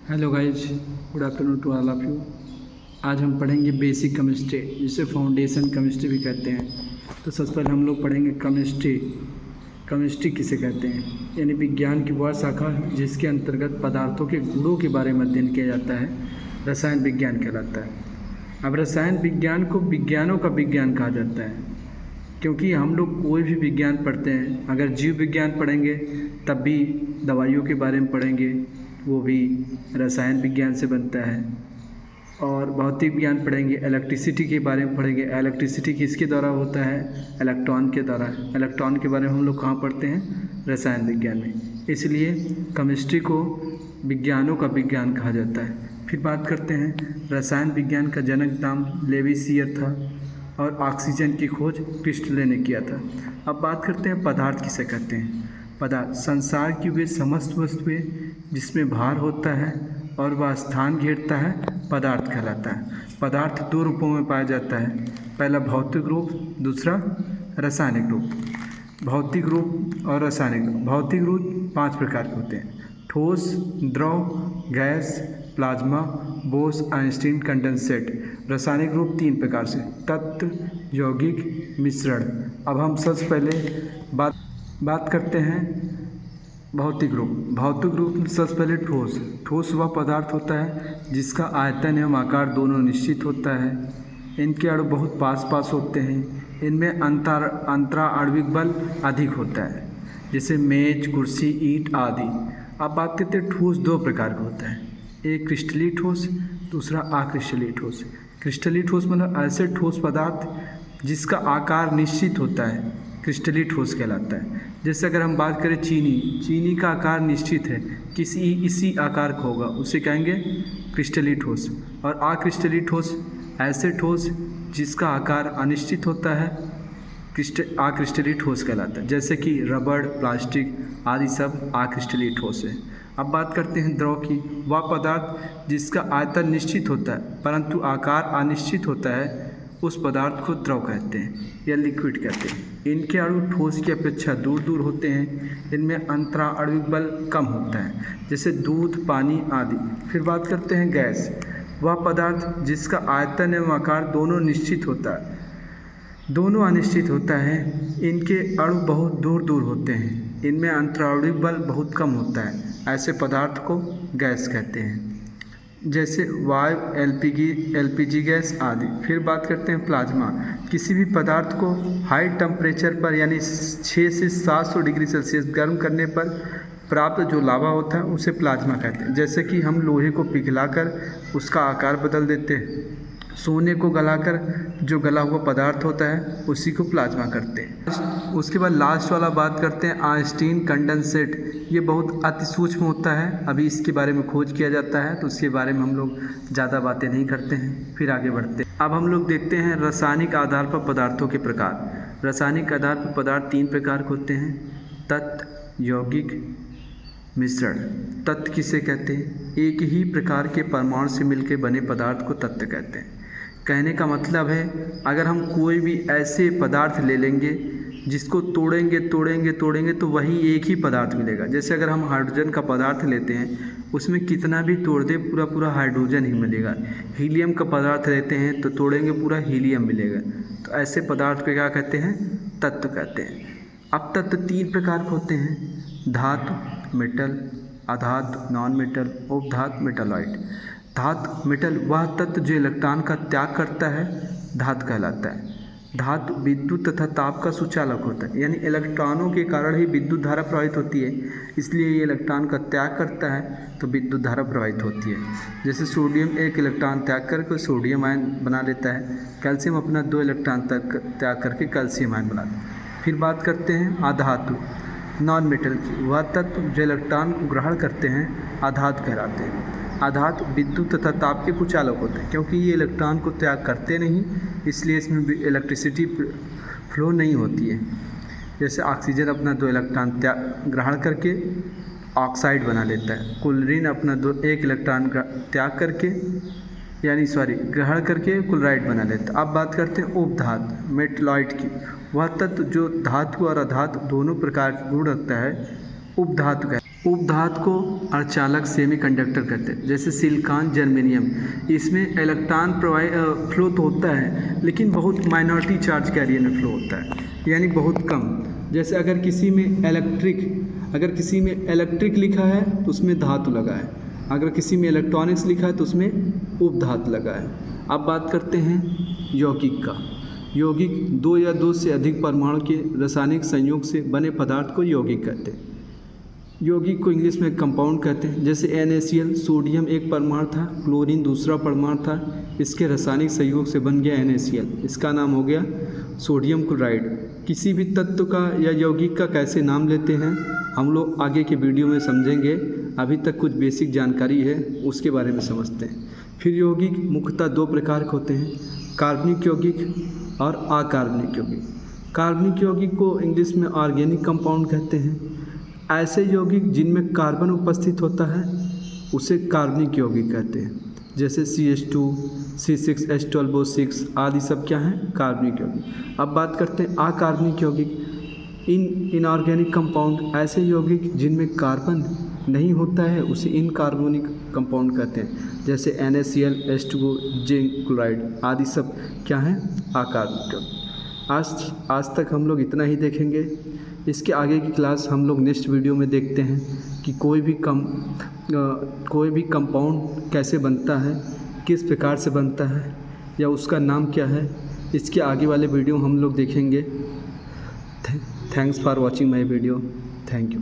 Hello guys, good afternoon to all of you. आज हम पढ़ेंगे बेसिक केमिस्ट्री, जिसे फाउंडेशन केमिस्ट्री भी कहते हैं। तो सबसे पहले हम लोग पढ़ेंगे केमिस्ट्री। केमिस्ट्री किसे कहते हैं? यानी विज्ञान की वह शाखा जिसके अंतर्गत पदार्थों के गुणों के बारे में अध्ययन किया जाता है, रसायन विज्ञान कहलाता है। अब रसायन विज्ञान को विज्ञानों का विज्ञान कहा जाता है, क्योंकि हम लोग कोई भी विज्ञान पढ़ते हैं, अगर जीव विज्ञान पढ़ेंगे तब भी दवाइयों के बारे में पढ़ेंगे, वो भी रसायन विज्ञान से बनता है। और भौतिक विज्ञान पढ़ेंगे, इलेक्ट्रिसिटी के बारे में पढ़ेंगे। इलेक्ट्रिसिटी किसके द्वारा होता है? इलेक्ट्रॉन के द्वारा। इलेक्ट्रॉन के बारे में हम लोग कहाँ पढ़ते हैं? रसायन विज्ञान में। इसलिए केमिस्ट्री को विज्ञानों का विज्ञान कहा जाता है। फिर बात करते हैं, रसायन विज्ञान का जनक नाम लेविसियर था और ऑक्सीजन की खोज क्रिस्टले ने किया था। अब बात करते हैं पदार्थ किसे कहते हैं। पदार्थ संसार की वे समस्त वस्तुएं जिसमें भार होता है और वह स्थान घेरता है, पदार्थ कहलाता है। पदार्थ दो रूपों में पाया जाता है, पहला भौतिक रूप, दूसरा रासायनिक रूप। भौतिक रूप और रासायनिक रूप। भौतिक रूप 5 प्रकार के होते हैं: ठोस, द्रव, gas, plasma, Bose, Einstein, condensate. रासायनिक रूप 3 प्रकार से: तत्व, यौगिक, मिश्रण। अब हम सबसे पहले बात करते हैं भौतिक रूप। भौतिक रूप में सबसे पहले ठोस। ठोस वह पदार्थ होता है जिसका आयतन एवं आकार दोनों निश्चित होता है। इनके अणु बहुत पास पास होते हैं। इनमें अंतरा आणविक बल अधिक होता है, जैसे मेज, कुर्सी, ईंट आदि। अब बात करते हैं ठोस 2 प्रकार का होता है, एक क्रिस्टलीय ठोस, दूसरा अक्रिस्टलीय ठोस। क्रिस्टलीय ठोस मतलब ऐसे ठोस पदार्थ जिसका आकार निश्चित होता है, क्रिस्टलीय ठोस कहलाता है। जैसे अगर हम बात करें चीनी का आकार निश्चित है, इसी आकार का होगा, उसे कहेंगे क्रिस्टलीय ठोस। और अक्रिस्टलीय ठोस ऐसे ठोस जिसका आकार अनिश्चित होता है, अक्रिस्टलीय ठोस कहलाता है। जैसे कि रबड़, प्लास्टिक आदि सब अक्रिस्टलीय ठोस है। अब बात करते हैं द्रव की। वह पदार्थ जिसका आयतन निश्चित होता है परंतु आकार अनिश्चित होता है, उस पदार्थ को द्रव कहते हैं या लिक्विड कहते हैं। इनके अणु ठोस की अपेक्षा दूर दूर होते हैं। इनमें अंतरा आणविक बल कम होता है, जैसे दूध, पानी आदि। फिर बात करते हैं गैस। वह पदार्थ जिसका आयतन एवं आकार दोनों निश्चित होता है, दोनों अनिश्चित होता है। इनके अणु बहुत दूर दूर होते हैं। इनमें अंतराणविक बल बहुत कम होता है। ऐसे पदार्थ को गैस कहते हैं, जैसे वायु, एलपीजी गैस आदि। फिर बात करते हैं प्लाज्मा। किसी भी पदार्थ को हाई टेम्परेचर पर यानी 6 से 700 डिग्री सेल्सियस गर्म करने पर प्राप्त जो लावा होता है उसे प्लाज्मा कहते हैं। जैसे कि हम लोहे को पिघलाकर उसका आकार बदल देते हैं, सोने को गलाकर जो गला हुआ पदार्थ होता है उसी को प्लाज्मा करते हैं। उसके बाद लास्ट वाला बात करते हैं आइंस्टीन कंडेंसेट। ये बहुत अति सूक्ष्म होता है, अभी इसके बारे में खोज किया जाता है, तो उसके बारे में हम लोग ज़्यादा बातें नहीं करते हैं। फिर आगे बढ़ते हैं। अब हम लोग देखते हैं रासायनिक आधार पर पदार्थों के प्रकार। रासायनिक आधार पर पदार्थ 3 प्रकार के होते हैं: तत्व, यौगिक, मिश्रण। तत्व किसे कहते हैं? एक ही प्रकार के परमाणु से मिलकर बने पदार्थ को तत्व कहते हैं। कहने का मतलब है, अगर हम कोई भी ऐसे पदार्थ ले लेंगे जिसको तोड़ेंगे तो वही एक ही पदार्थ मिलेगा। जैसे अगर हम हाइड्रोजन का पदार्थ लेते हैं, उसमें कितना भी तोड़ दे पूरा हाइड्रोजन ही मिलेगा। हीलियम का पदार्थ लेते हैं तो तोड़ेंगे पूरा हीलियम मिलेगा। तो ऐसे पदार्थ को क्या कहते हैं? तत्व कहते हैं। अब तत्व 3 प्रकार के होते हैं: धातु, मेटल, अधातु, नॉन मेटल, उपधातु, मेटालॉइड। धातु मेटल वह तत्व जो इलेक्ट्रॉन का त्याग करता है, धातु कहलाता है। धातु विद्युत तथा ताप का सुचालक होता है, यानी इलेक्ट्रॉनों के कारण ही विद्युत धारा प्रवाहित होती है, इसलिए ये इलेक्ट्रॉन का त्याग करता है तो विद्युत धारा प्रवाहित होती है। जैसे सोडियम एक इलेक्ट्रॉन त्याग करके सोडियम आयन बना लेता है, कैल्शियम अपना 2 इलेक्ट्रॉन त्याग करके कैल्शियम आयन बनाता है। फिर बात करते हैं अधातु, नॉन मेटल की। वह तत्व जो इलेक्ट्रॉन को ग्रहण करते हैं, अधातु कहलाते हैं। अधातु विद्युत तथा ताप के कुचालक होते हैं, क्योंकि ये इलेक्ट्रॉन को त्याग करते नहीं, इसलिए इसमें इलेक्ट्रिसिटी फ्लो नहीं होती है। जैसे ऑक्सीजन अपना 2 इलेक्ट्रॉन ग्रहण करके ऑक्साइड बना लेता है, क्लोरीन अपना 1 इलेक्ट्रॉन त्याग करके ग्रहण करके क्लोराइड बना लेता है। अब बात करते हैं उपधातु, मेटलॉइड की। वह तत्व जो धातु और अधातु दोनों प्रकार के गुण रखता है, उपधातु का। उपधातु को अर्धचालक सेमीकंडक्टर कहते हैं, जैसे सिलिकॉन, जर्मेनियम। इसमें इलेक्ट्रॉन फ्लो तो होता है लेकिन बहुत माइनॉरिटी चार्ज कैरियर में फ्लो होता है, यानी बहुत कम। जैसे अगर किसी में इलेक्ट्रिक लिखा है तो उसमें धातु लगा है, अगर किसी में इलेक्ट्रॉनिक्स लिखा है तो उसमें उपधातु लगा है। अब बात करते हैं यौगिक का। यौगिक दो या दो से अधिक परमाणु के रासायनिक संयोग से बने पदार्थ को यौगिक कहते हैं। यौगिक को इंग्लिश में कंपाउंड कहते हैं। जैसे NaCl, सोडियम एक परमाणु था, क्लोरीन दूसरा परमाणु था, इसके रासायनिक संयोग से बन गया NaCl, इसका नाम हो गया सोडियम क्लोराइड। किसी भी तत्व का या यौगिक का कैसे नाम लेते हैं हम लोग आगे के वीडियो में समझेंगे। अभी तक कुछ बेसिक जानकारी है उसके बारे में समझते हैं। फिर यौगिक मुख्यतः दो प्रकार के होते हैं, कार्बनिक यौगिक और अकार्बनिक यौगिक। कार्बनिक यौगिक को इंग्लिश में ऑर्गेनिक कंपाउंड कहते हैं। ऐसे यौगिक जिनमें कार्बन उपस्थित होता है उसे कार्बनिक यौगिक कहते हैं, जैसे CH2, C6H12O6 आदि सब क्या हैं, कार्बनिक यौगिक। अब बात करते हैं अकार्बनिक यौगिक। इनऑर्गेनिक कंपाउंड, ऐसे यौगिक जिनमें कार्बन नहीं होता है उसे इनकार्बोनिक कंपाउंड कहते हैं, जैसे NaCl, H2O, जिंक क्लोराइड आदि सब क्या हैं, अकार्बनिक यौगिक। आज तक हम लोग इतना ही देखेंगे। इसके आगे की क्लास हम लोग नेक्स्ट वीडियो में देखते हैं कि कोई भी कंपाउंड कैसे बनता है, किस प्रकार से बनता है या उसका नाम क्या है। इसके आगे वाले वीडियो हम लोग देखेंगे। Thanks for watching my video. Thank you.